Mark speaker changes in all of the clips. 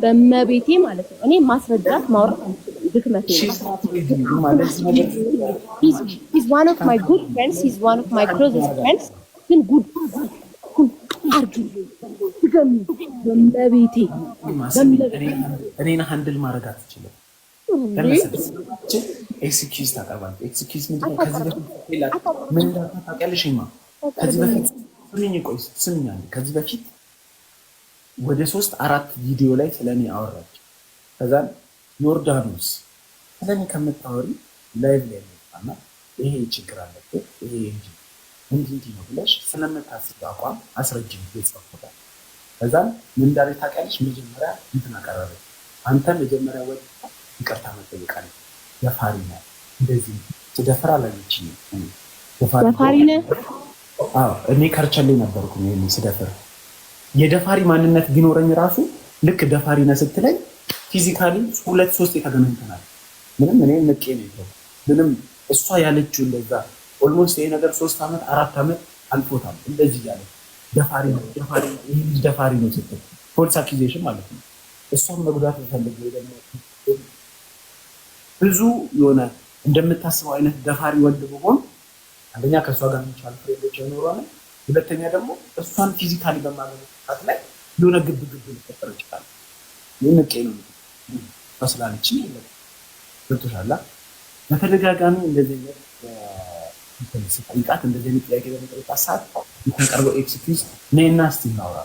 Speaker 1: በመቤቴ ማለት ነው። እኔ ማስረዳት ማውራት አልችልም፣ ድክመቴ ነው። he's one of my good friends, he's one of my closest friends ግን ጉድ አርጊ ድገም በመቤቴ
Speaker 2: እኔን ሃንድል ማድረግ አትችልም። ኤክስኪውዝ ታቀርባለች። ኤክስኪውዝ ምንድን ነው? ከዚህ በፊት ምን እንዳልኩ ታውቂያለሽ? ከዚህ በፊት ከዚህ በፊት ወደ 3-4 ቪዲዮ ላይ ስለኔ አወራች። ከዛ ዮርዳኖስ ስለኔ ከምታወሪ ላይቭ ላይ መጣና ይሄ ችግር አለበት ይሄ እንጂ ነው ብለሽ ስለምታስብ አቋም አስረጅም ይጽፋታል። ከዛ ምን እንዳለች ታውቂያለሽ? መጀመሪያ እንትን አቀረበች። አንተ መጀመሪያ ወደ ይቅርታ መጠየቅ አለ ደፋሪ ነህ እንደዚህ ትደፍራ አላለች ነው
Speaker 1: ደፋሪ ነህ?
Speaker 2: አዎ እኔ ከርቸሌ ነበርኩ እኔ ስደፍር የደፋሪ ማንነት ቢኖረኝ ራሱ ልክ ደፋሪ ነህ ስትለኝ ፊዚካሊ 2-3 የተገናኝተናል። ምንም እኔ ንቄ ነው ምንም እሷ ያለችው እንደዛ ኦልሞስት ይሄ ነገር 3 ዓመት 4 ዓመት አልፎታል። እንደዚህ ያለ ደፋሪ ነው ስትል ፎልስ አኪዜሽን ማለት ነው። እሷም መጉዳት ፈልግ ወይ ደግሞ ብዙ የሆነ እንደምታስበው አይነት ደፋሪ ወንድ ብሆን አንደኛ ከእሷ ጋር የሚቻል ፍሬንዶች ይኖራሉ፣ ሁለተኛ ደግሞ እሷን ፊዚካሊ በማግኘት ላይ የሆነ ግብ ሊፈጠር ይችላል። ንቄ ነው መስላለች ይላል ገብቶሻል። በተደጋጋሚ እንደዚህ ስጠይቃት እንደዚህ አይነት ጥያቄ በመጠየቃት ሰዓት የምታቀርበው ኤክስኪውዝ ነይና እስቲ እናውራ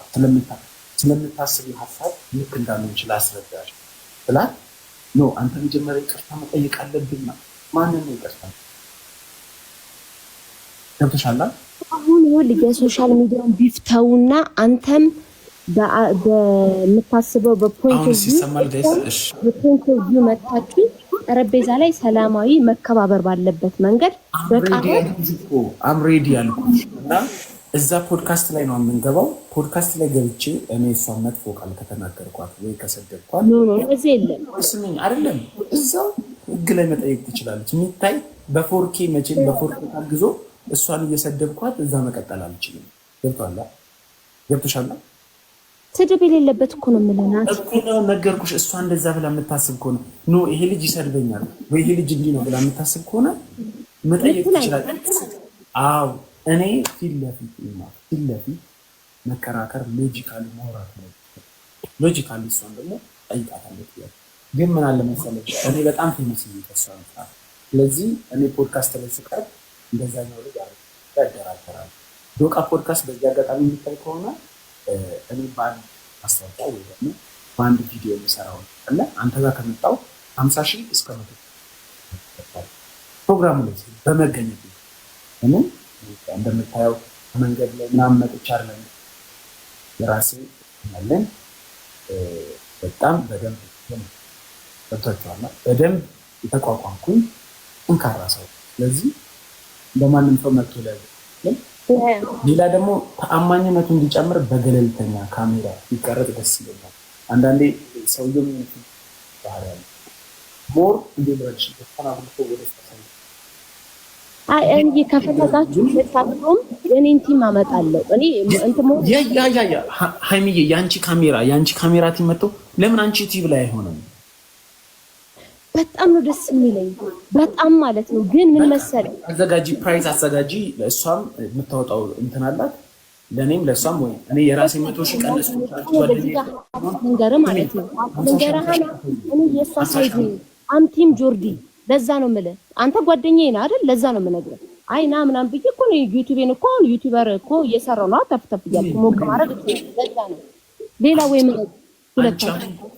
Speaker 2: ስለምታስቢው ሀሳብ ልክ እንዳልሆን ይችላል አስረዳሽ ብላት ኖ አንተ መጀመሪያ ይቅርታ መጠየቅ አለብን። ማንን ነው ይቅርታ ገብቶሻል?
Speaker 1: አሁን ይኸውልህ የሶሻል ሚዲያውን ቢፍተውና አንተም በምታስበው በፖይንት ኦፍ ቪው መታችሁ ጠረጴዛ ላይ ሰላማዊ መከባበር ባለበት መንገድ
Speaker 2: አምሬዲ ያልኩሽ እና እዛ ፖድካስት ላይ ነው የምንገባው። ፖድካስት ላይ ገብቼ እኔ እሷን መጥፎ ቃል ከተናገርኳት ወይ ከሰደብኳት
Speaker 1: እዚህ የለም
Speaker 2: ስሚኝ አይደለም እዛው ህግ ላይ መጠየቅ ትችላለች። የሚታይ በፎርኬ መቼም በፎርኬ ታግዞ እሷን እየሰደብኳት እዛ መቀጠል አልችልም። ገብቶሻል?
Speaker 1: ስድብ የሌለበት እኮ ነው የምልህ
Speaker 2: እኮ ነው ነገርኩሽ። እሷ እንደዛ ብላ የምታስብ ከሆነ ኖ ይሄ ልጅ ይሰድበኛል ወይ ይሄ ልጅ እንዲህ ነው ብላ የምታስብ ከሆነ መጠየቅ ትችላለች። አዎ እኔ ፊት ለፊት መከራከር ሎጂካሊ ማውራት ነው። ሎጂካሊ እሷን ደግሞ ጠይቃታለሁ። ግን ምን አለ መሰለሽ እኔ በጣም ፌመስ ነኝ ከእሷ አንፃር። ስለዚህ እኔ ፖድካስት ላይ ስቀርብ እንደዛኛው ልጅ ያደራደራል። ዶቃ ፖድካስት በዚህ አጋጣሚ የሚታይ ከሆነ እኔ በአንድ ማስታወቂያ ወይ ደግሞ በአንድ ቪዲዮ የሚሰራው አለ አንተ ጋር ከመጣው 50,000 እስከ 100,000 ፕሮግራሙ ላይ በመገኘት እኔም እንደምታየው መንገድ ላይ ምናምን መጥቻ አይደለም የራሴ ያለን በጣም በደንብ ተጠቅቷልና በደንብ የተቋቋምኩኝ እንካራ ሰው። ስለዚህ በማንም ሰው መጥቶ ላይ ሌላ ደግሞ ተአማኝነቱ እንዲጨምር በገለልተኛ ካሜራ ይቀረጥ ደስ ይለኛል። አንዳንዴ ሰውየው ምን ባህሪ ያለ ሞር እንደምረጭ ተፈናግቶ ወደ ተሰለ
Speaker 1: እንጂ ከፈለጋችሁ ለታጥቶም የኔን ቲም አመጣለሁ እኔ እንትን ሞ
Speaker 2: ሃይሚዬ ያንቺ ካሜራ ቲም መጥቶ ለምን አንቺ ቲቪ ላይ አይሆንም?
Speaker 1: በጣም ነው ደስ የሚለኝ በጣም ማለት ነው። ግን ምን መሰለኝ
Speaker 2: አዘጋጂ ፕራይስ አዘጋጂ ለእሷም የምታወጣው እንትን አላት ለኔም ለሷም ወይ እኔ የራሴ 100,000 ቀንስ
Speaker 1: መንገር ማለት ነው። መንገራሃና እኔ የሷ ሳይድ አም ቲም ጆርዲ ለዛ ነው የምልህ። አንተ ጓደኛዬ ነህ አይደል? ለዛ ነው የምነግርህ። አይና ምናምን ብዬ እኮ ነው ዩቲዩብን እኮ ዩቲዩበር እኮ እየሰራው ነው ተፍተፍ እያልኩ ሞቅ ማድረግ ለዛ ነው። ሌላ ወይ ምን ሁለት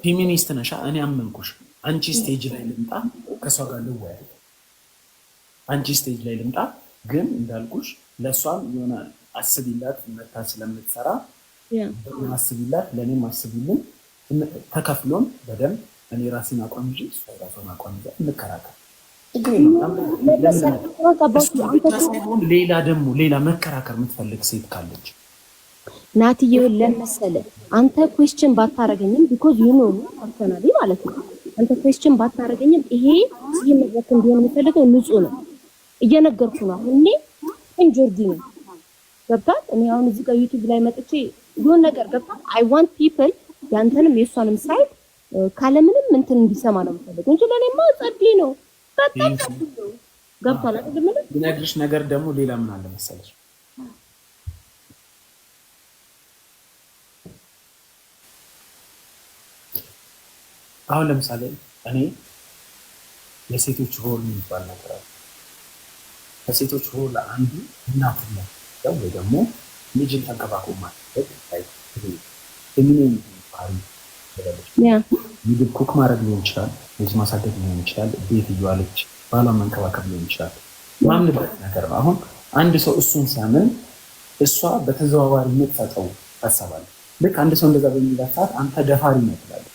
Speaker 2: ፌሚኒስት ነሽ እኔ አመንኩሽ። አንቺ ስቴጅ ላይ ልምጣ ከሷ ጋር ልወያይ። አንቺ ስቴጅ ላይ ልምጣ ግን እንዳልኩሽ ለሷም የሆነ አስቢላት መታ ስለምትሰራ አስቢላት ለኔም አስቢልን ተከፍሎን በደንብ እኔ ራሴን አቋም ይዤ እሷ ራሷን አቋም ይዛ እንከራከር። ሌላ መከራከር የምትፈልግ ሴት ካለች
Speaker 1: ናትዬው ለመሰለ አንተ ኩዌስችን ባታረገኝም ቢኮዝ ዩ ኖ ፐርሰናሊ ማለት ነው አንተ ኩዌስችን ባታረገኝም ይሄ መድረክ እንዲሆን የምፈልገው ንጹህ ነው እየነገርኩ ነው። እኔ እንጆርዲ ነው ገብቷል። እኔ አሁን እዚህ ጋር ዩቲዩብ ላይ መጥቼ የሆነ ነገር ገብቷል። አይ ዋንት ፒፕል ያንተንም የሷንም ሳይድ ካለምንም እንትን እንዲሰማ ነው የምፈልገው እንጂ ለኔማ ጸዴ ነው። በጣም ጸዴ ነው። ገብቷል አይደል? ምን
Speaker 2: ብነግርሽ ነገር ደግሞ ሌላ ምን አለ መሰለሽ፣ አሁን ለምሳሌ እኔ የሴቶች ሮል የሚባል ነገር አለ። ከሴቶች ሮል አንዱ እናትነት ወይ ደግሞ ልጅን ተንከባክቦ ማሳደግ ፌሚኒን ባህሪ ይባላል። ምግብ ኩክ ማድረግ ሊሆን ይችላል፣ ልጅ ማሳደግ ሊሆን ይችላል፣ ቤት እየዋለች ባሏን መንከባከብ ሊሆን ይችላል። ማምንበት ነገር ነው። አሁን አንድ ሰው እሱን ሲያምን እሷ በተዘዋዋሪ የምትሰጠው ታሰባለች። ልክ አንድ ሰው እንደዛ በሚላት ሰዓት አንተ ደፋሪ ነው ትላለች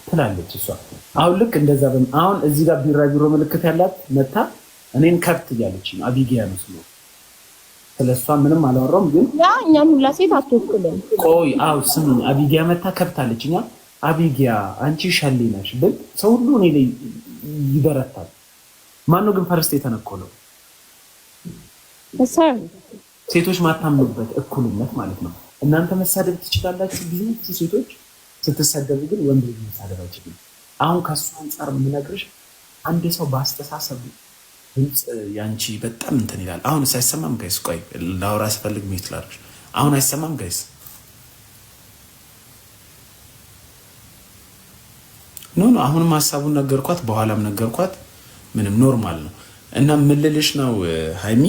Speaker 2: ትላለች እሷ። አሁን ልክ እንደዛ አሁን እዚህ ጋር ቢራቢሮ ምልክት ያላት መታ እኔን ከብት እያለች ነው። አቢጊያ መስሎ ስለሷ ምንም አላወራውም፣ ግን
Speaker 1: ያ እኛን ሁላ ሴት አትወክልም።
Speaker 2: ቆይ አው ስሙኝ፣ አቢጊያ መታ ከብት አለች። እኛ አቢጊያ አንቺ ሸሌ ነሽ ብል ሰው ሁሉ እኔ ላይ ይበረታል። ማነው ግን ፈርስት የተነኮለው? ሴቶች ማታምኑበት እኩልነት ማለት ነው። እናንተ መሳደብ ትችላላችሁ፣ ብዙዎቹ ሴቶች ስትሰደቡ ግን ወንድ ልጅ መሳደብ አይችልም። አሁን ከሱ አንጻር የምነግርሽ አንድ ሰው በአስተሳሰብ ድምፅ ያንቺ በጣም እንትን ይላል። አሁን አይሰማም ጋይስ? ቆይ ላውራ ስፈልግ ሚት ላድርግሽ። አሁን አይሰማም ጋይስ? ኖ አሁንም ሀሳቡን ነገርኳት፣ በኋላም ነገርኳት። ምንም ኖርማል ነው። እና ምን ልልሽ ነው ሃይሚ፣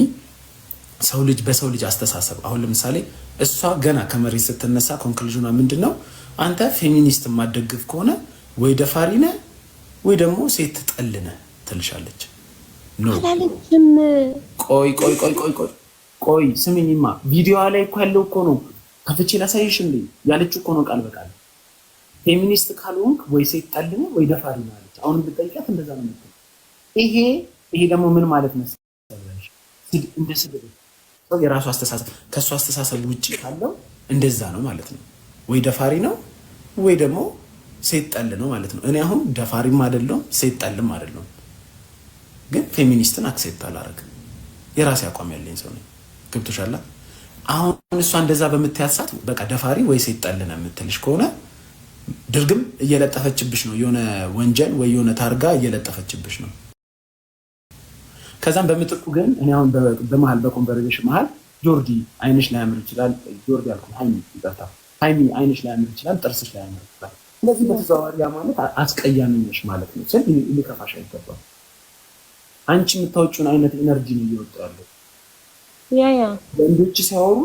Speaker 2: ሰው ልጅ በሰው ልጅ አስተሳሰብ አሁን ለምሳሌ እሷ ገና ከመሬት ስትነሳ ኮንክሉዥኗ ምንድን ነው? አንተ ፌሚኒስት የማትደግፍ ከሆነ ወይ ደፋሪ ነህ ወይ ደግሞ ሴት ጠል ነህ ትልሻለች። ቆይ ስምኝማ፣ ቪዲዮዋ ላይ እኮ ያለው እኮ ነው። ከፍቼ ላሳይሽ እንዴ ያለችው እኮ ነው ቃል በቃል። ፌሚኒስት ካልሆንክ ወይ ሴት ጠል ነህ ወይ ደፋሪ ነህ አለች። አሁን ብትጠይቃት እንደዛ ነው የምትለው። ይሄ ደግሞ ምን ማለት መሰለሽ? እንደ ስድብ ሰው የራሱ አስተሳሰብ ከእሱ አስተሳሰብ ውጭ ካለው እንደዛ ነው ማለት ነው። ወይ ደፋሪ ነው ወይ ደግሞ ሴት ጠል ነው ማለት ነው። እኔ አሁን ደፋሪም አይደለሁም ሴት ጠልም አይደለሁም፣ ግን ፌሚኒስትን አክሴፕት አላደርግም። የራሴ አቋም ያለኝ ሰው ነኝ። ገብቶሻል? አሁን እሷ እንደዛ በምትያሳት በቃ ደፋሪ ወይ ሴት ጠል ነው የምትልሽ ከሆነ ድርግም እየለጠፈችብሽ ነው። የሆነ ወንጀል ወይ የሆነ ታርጋ እየለጠፈችብሽ ነው። ከዛም በምትኩ ግን እኔ አሁን በመሀል በኮንቨርሴሽን መሀል ጆርዲ አይንሽ ላይ ያምር ይችላል፣ ጆርዲ አልኩ ሃይሚ ይጣጣ፣ ሃይሚ አይንሽ ላይ ያምር ይችላል፣ ጥርስሽ ላይ ያምር ይችላል። ስለዚህ በተዘዋዋሪ ማለት አስቀያሚ ነሽ ማለት ነው። ስለዚህ ሊከፋሽ አይገባም። አንቺ የምታወጪውን አይነት ኢነርጂ ነው እየወጣ ያለው። ወንዶች ሲያወሩ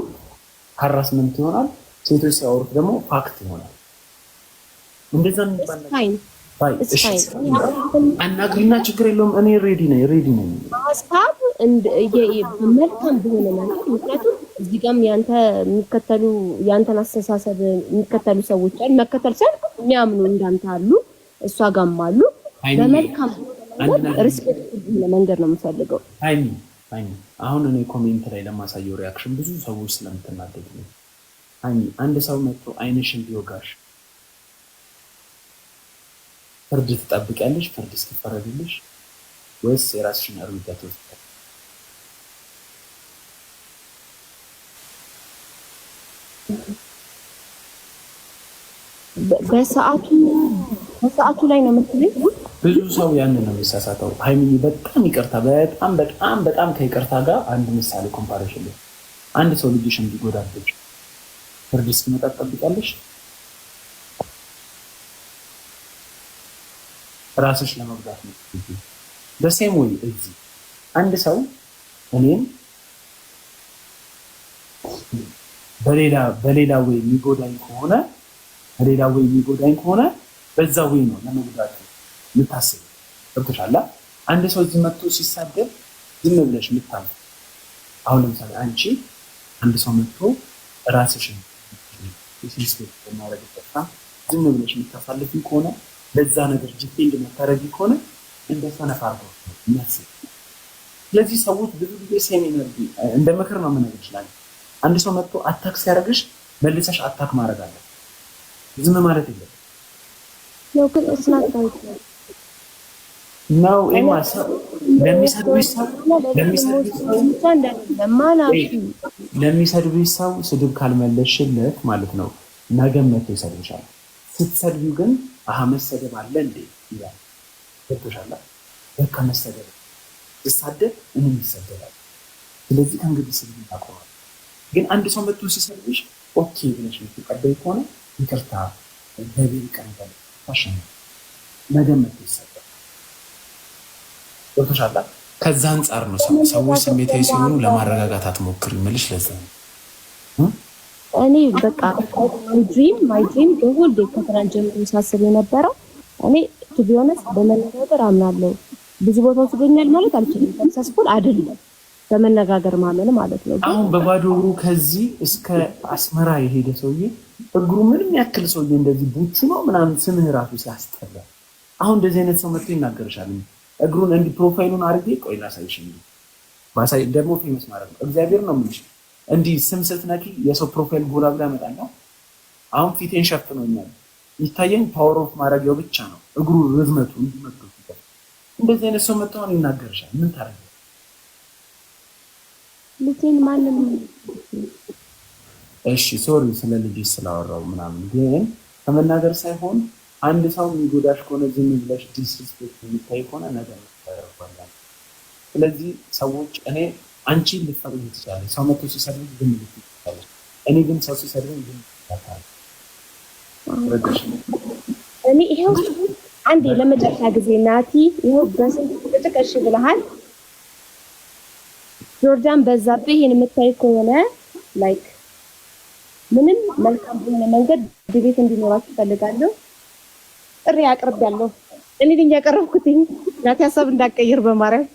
Speaker 2: ሃራስመንት ይሆናል፣ ሴቶች ሲያወሩት ደግሞ ፋክት ይሆናል። እንደዛ የሚባል አናግሪና ችግር የለውም። እኔ ሬዲ ነኝ
Speaker 1: ሀሳብ መልካም በሆነ ነገር። ምክንያቱም እዚህ ጋርም ያንተን አስተሳሰብ የሚከተሉ ሰዎች አሉ። መከተል ሳይሆን የሚያምኑ እንዳንተ አሉ፣ እሷ ጋርም አሉ። በመልካም ሪስፔክት በሆነ መንገድ ነው የምፈልገው።
Speaker 2: ሃይሚ አሁን እኔ ኮሜንት ላይ ለማሳየው ሪያክሽን ብዙ ሰዎች ስለምትናደድ ነው። ሃይሚ አንድ ሰው መጥቶ አይንሽን ቢወጋሽ ፍርድ ትጠብቂያለሽ? ፍርድ እስኪፈረድልሽ ወይስ የራስሽን እርምጃ ትወስጃለሽ?
Speaker 1: በሰዓቱ ላይ ነው የምትለኝ።
Speaker 2: ብዙ ሰው ያንን ነው የሚሳሳተው። ሃይሚ በጣም ይቅርታ፣ በጣም ከይቅርታ ጋር አንድ ምሳሌ ኮምፓሬሽን ላይ አንድ ሰው ልጅሽን ቢጎዳብሽ ፍርድ እስኪመጣ ትጠብቂያለሽ? ራስሽ ለመጉዳት ነው። በሴም ወይ እዚህ አንድ ሰው እኔም በሌላ ወይ የሚጎዳኝ ከሆነ በዛ ወይ ነው ለመጉዳት የምታስብ። ገብቶሻል? አንድ ሰው እዚህ መጥቶ ሲሳደብ ዝም ብለሽ የምታምር። አሁን ለምሳሌ አንቺ አንድ ሰው መጥቶ ራስሽን ዲስሪስፔክት በማድረግበት ዝም ብለሽ የምታሳልፊ ከሆነ በዛ ነገር ዲፔንድ መታረጊ ከሆነ እንደ ሰነፍ አድርጎ የሚያስብ። ስለዚህ ሰዎች ብዙ ጊዜ ሴም ኤነርጂ እንደ ምክር ነው የምነግርሽ ይችላል። አንድ ሰው መጥቶ አታክ ሲያደርግሽ መልሰሽ አታክ ማድረግ አለ። ዝም ማለት የለም
Speaker 1: ነው። ግን እስናት
Speaker 2: ነው ለሚሰድብሽ ሰው ስድብ ካልመለስሽለት ማለት ነው ነገም መጥቶ ይሰድብሻል። ስትሰድቢው ግን መሰደብ አለ እንዴ ይላል። ገብቶሻል? በቃ መሰደብ ስሳደብ እኔም ይሰደባል። ስለዚህ ከእንግዲህ ስድብ ታቆማል። ግን አንድ ሰው መጥቶ ሲሰድብሽ ኦኬ ብለሽ የምትቀበይ ከሆነ ይቅርታ በቤል ቀንበል ታሸነ ነገም መጥቶ ይሰደባል። ገብቶሻል? ከዛ አንጻር ነው ሰዎች ስሜታዊ ሲሆኑ ለማረጋጋት አትሞክሪ የምልሽ ለዛ ነው።
Speaker 1: እኔ በቃ ማይ ድሪም በሁል ከትናንት ጀምሮ ሳስብ የነበረው እኔ ቱ ቢ ኦነስት በመነጋገር አምናለሁ። ብዙ ቦታ ወስዶኛል ማለት አልችልም። ሰክሰስፉል አይደለም በመነጋገር ማመን ማለት ነው።
Speaker 2: አሁን በባዶ እግሩ ከዚህ እስከ አስመራ የሄደ ሰውዬ እግሩ ምንም ያክል ሰውዬ እንደዚህ ቡቹ ነው ምናምን ስምህ ራሱ ሲያስጠላ። አሁን እንደዚህ አይነት ሰው መጥቶ ይናገርሻል። እግሩን እንዲህ ፕሮፋይሉን አድርጌ ቆይ ላሳይሽ እንዴ ባሳይ ደግሞ ፌመስ ማለት ነው። እግዚአብሔር ነው የምልሽ እንዲህ ስም ስትነኪ የሰው ፕሮፋይል ጎላ ብላ ያመጣል። አሁን ፊቴን ሸፍኖኛል ይታየኝ ፓወር ኦፍ ማድረጊያው ብቻ ነው እግሩ ርዝመቱ እንዲመጡ ይችላል። እንደዚህ አይነት ሰው መጥቶ ይናገርሻል። ምን ታረጊ?
Speaker 1: ልጅን ማንም
Speaker 2: እሺ ሶሪ ስለ ልጅ ስላወራው ምናምን ግን ከመናገር ሳይሆን አንድ ሰው የሚጎዳሽ ከሆነ ዝም ብለሽ ዲስሪስፔክት የሚታይ ከሆነ ነገር ነው። ስለዚህ ሰዎች እኔ አንቺ ልትፈቅጂ ትችላለሽ። ሰው መጥቶ ሲሰድብሽ ዝም ልትይ ትችላለሽ። እኔ ግን ሰው ሲሰድብኝ ዝም ይላል።
Speaker 1: እኔ ይሄው አንዴ ለመጨረሻ ጊዜ ናቲ ይሄው በስንት ጭቅጭቅ ብለሃል። ጆርዳን በዛብህ ይሄን የምታይ ከሆነ ላይክ ምንም መልካም በሆነ መንገድ ቤት እንዲኖራችሁ ፈልጋለሁ። ጥሪ አቅርቤያለሁ። እኔ ነኝ ያቀረብኩት። ናቲ ሀሳብ እንዳትቀይር በማርያም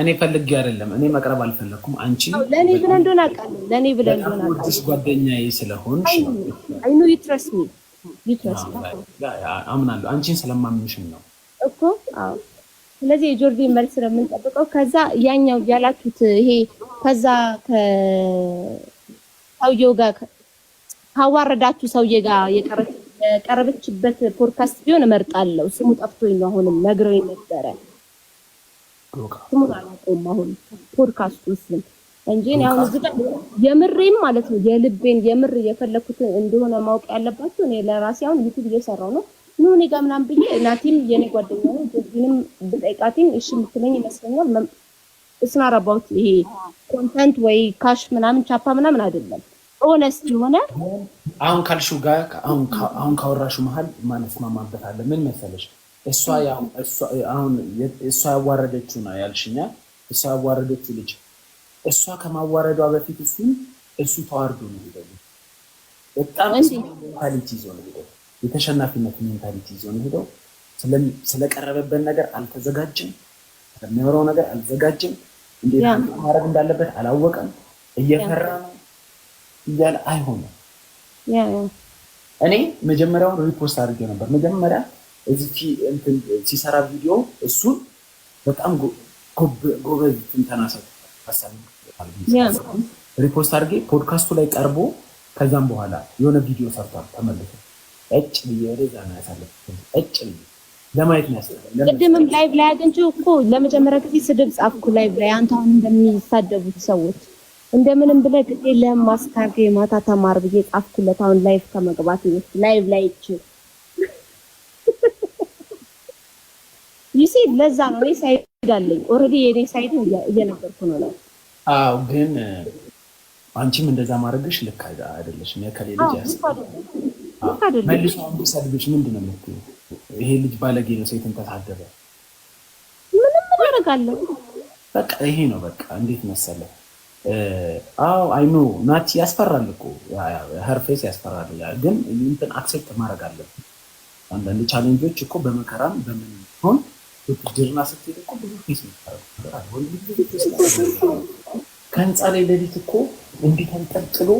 Speaker 2: እኔ ፈልጌ አይደለም። እኔ መቅረብ አልፈለኩም። አንቺ
Speaker 1: ለኔ ብለህ እንደሆነ አውቃለሁ። ለኔ ብለህ እንደሆነ አውቃለሁ።
Speaker 2: ወድሽ ጓደኛዬ ስለሆንሽ
Speaker 1: አይ ኖ ዩ ትረስት ሚ
Speaker 2: አምናለሁ። አንቺን ስለማምንሽም ነው
Speaker 1: እኮ። አዎ ስለዚህ የጆርዲን መልስ ነው የምንጠብቀው። ከዛ ያኛው ያላችሁት ይሄ ከዛ ከሰውየው ጋር ካዋረዳችሁ ሰውዬ ጋር የቀረበችበት ፖድካስት ቢሆን እመርጣለሁ። ስሙ ጠፍቶኝ ነው አሁንም ነግረውኝ ነበረ። ስሙን አላውቀውም አሁን ፖድካስቱ ስም እንጂ አሁን እዚህ ጋር የምሬም ማለት ነው የልቤን የምር የፈለኩት እንደሆነ ማወቅ ያለባችሁ እኔ ለራሴ አሁን ዩቲዩብ እየሰራው ነው ነው እኔ ጋር ምናምን ብዬ ናቲም የኔ ጓደኛ ነው ጆርዲንም ብጠይቃትኝ እሺ የምትለኝ ይመስለኛል። እስናር አባውት ይሄ ኮንተንት ወይ ካሽ ምናምን ቻፓ ምናምን አይደለም። ኦነስት የሆነ
Speaker 2: አሁን ካልሽው ጋር አሁን ካወራሽው መሀል ማንስማማበት አለ። ምን መሰለሽ እሷ ያዋረደችው ነው ያልሽኛ። እሷ ያዋረደችው ልጅ እሷ ከማዋረዷ በፊት እሱ ተዋርዶ ነው ሄደው በጣም ሜንታሊቲ ይዞ ነው ሄደው የተሸናፊነት ሜንታሊቲ ይዞ ነው ሄደው። ስለቀረበበት ነገር አልተዘጋጀም። ስለሚያወራው ነገር አልተዘጋጀም። እንዴት ማድረግ እንዳለበት አላወቀም። እየፈራ ነው እያለ አይሆንም። እኔ መጀመሪያውን ሪፖስት አድርጌ ነበር። መጀመሪያ እዚህ ሲሰራ ቪዲዮ እሱን በጣም ጎበዝ ተናሳት ሀሳብ ሪፖስት አድርጌ ፖድካስቱ ላይ ቀርቦ ከዛም በኋላ የሆነ ቪዲዮ ሰርቷል። ተመልሶ እጭ ብዬ ወደዛ ነው ያሳለፍኩት። እጭ ብዬ ለማየት ነው ያሳለፍኩት።
Speaker 1: ቅድምም ላይቭ ላይ አግኝቼው እኮ ለመጀመሪያ ጊዜ ስድብ ጻፍኩ ላይቭ ላይ። አንተ አሁን እንደሚሳደቡት ሰዎች እንደምንም ብለህ ግዴ ለማስካርገ ማታ ተማር ብዬ ጻፍኩለት። አሁን ላይቭ ከመግባት ይወስ ላይቭ ላይ እቺ ይሲ ለዛ ነው እኔ ሳይድ አለኝ ኦሬዲ የኔ ሳይድ እየነገርኩ ነው።
Speaker 2: አዎ ግን አንቺም እንደዛ ማድረግሽ ልክ አይደለሽም። የከሌ ልጅ መልሶ አንዱ ሰድብሽ ምንድን ነው የምትይው? ይሄ ልጅ ባለጌ ነው ሴትን ተሳደበ
Speaker 1: ምንም አደርጋለሁ።
Speaker 2: በቃ ይሄ ነው በቃ። እንዴት መሰለህ አዎ አይኖ ናቲ ያስፈራል እኮ ሄርፌስ ያስፈራል። ግን እንትን አክሴፕት ማድረግ አለብን። አንዳንድ ቻሌንጆች እኮ በመከራም በምን ሆን ድርና ስትሄድ እኮ ብዙ ፌስ ይታረጋል። ከህንፃ ላይ ሌሊት እኮ እንዲህ ተንጠልጥሎ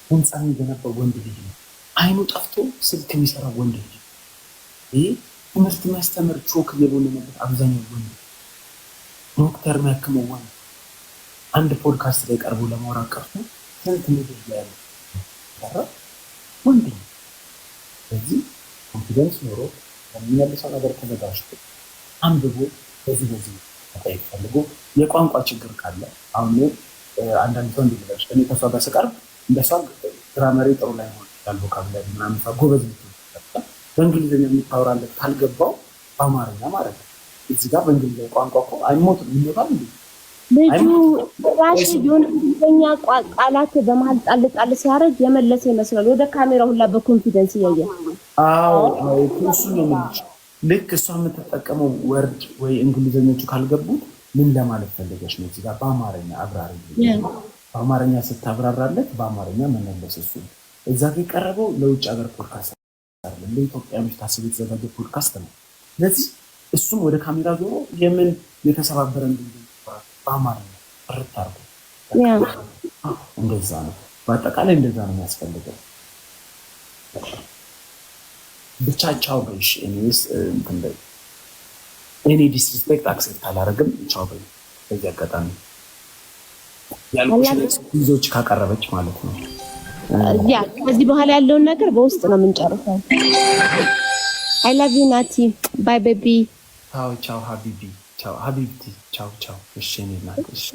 Speaker 2: ህንፃ የሚገነባው ወንድ ልጅ ነው። አይኑ ጠፍቶ ስልክ የሚሰራ ወንድ ልጅ ነው። ይህ ትምህርት የሚያስተምር ቾክ እየቦነነበት አብዛኛው ወንድ፣ ዶክተር የሚያክመው ወንድ አንድ ፖድካስት ላይ ቀርቦ ለማውራት ቀርቶ ስንት ምድር ላይ ያለ ወንድ ነው። ስለዚህ ኮንፊደንስ ኖሮ የሚመልሰው ነገር ተዘጋጅቶ አንብቦ በዚህ መጠየቅ ፈልጎ የቋንቋ ችግር ካለ አሁን አንዳንድ ሰው እንዲልበሽ እኔ ከሷ ጋር ስቀርብ እንደሷ ግራመሪ ጥሩ ላይ ሆነ ቮካብላሪ ምናምን ጎበዝ ልትሆን በእንግሊዝኛ የምታወራለት ካልገባው በአማርኛ ማለት ነው። እዚህ ጋር በእንግሊዝኛ ቋንቋ እኮ አይሞትም ይሞታል እንዴ
Speaker 1: ልጁ ራሽ ቢሆን እንግሊዝኛ ቃላት በመሀል ጣል ጣል ሲያረግ የመለሰ ይመስላል ወደ ካሜራው ሁላ በኮንፊደንስ እያየ።
Speaker 2: አዎ እሱ ነው ማለት ልክ እሷ የምትጠቀመው ወርድ ወይ እንግሊዝኞቹ ካልገቡት ምን ለማለት ፈልገሽ ነው? እዚህ ጋር በአማርኛ አብራሪ በአማርኛ ስታብራራለት በአማርኛ መመለስ እሱ እዛ ጋር የቀረበው ለውጭ ሀገር ፖድካስት አይደለም፣ ለኢትዮጵያኖች ታስቦ የተዘጋጀ ፖድካስት ነው። ስለዚህ እሱም ወደ ካሜራ ዞሮ የምን የተሰባበረ በአማርኛ ጥርት አድርጎ እንደዛ ነው። በአጠቃላይ እንደዛ ነው የሚያስፈልገው። ብቻ ቻው በይሽ። እኔ ዲስሪስፔክት አክሴፕት አላደርግም። ቻው በይ። በዚህ አጋጣሚ ያልኩሽ ይዞች ካቀረበች ማለት ነው።
Speaker 1: ያ ከዚህ በኋላ ያለውን ነገር በውስጥ ነው የምንጨርሰው። አይ ላቭ ዩ ናቲ ባይ ቤቢ።
Speaker 2: ቻው ቻው ሀቢቢ ቻው ሀቢብቲ ቻው ቻው። እሺ እኔ እናት እሺ